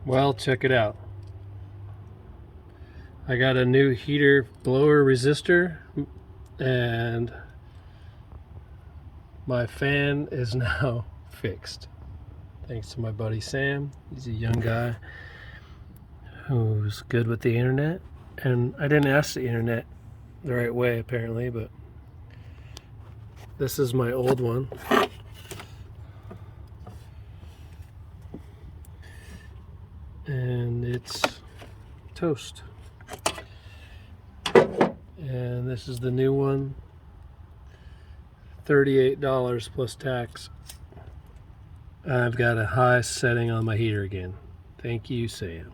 Well, check it out. I got a new heater blower resistor, and my fan is now fixed. Thanks to my buddy Sam. He's a young guy who's good with the internet. And I didn't ask the internet the right way apparently, but this is my old one. And it's toast. And this is the new one. $38 plus tax. I've got a high setting on my heater again. Thank you, Sam.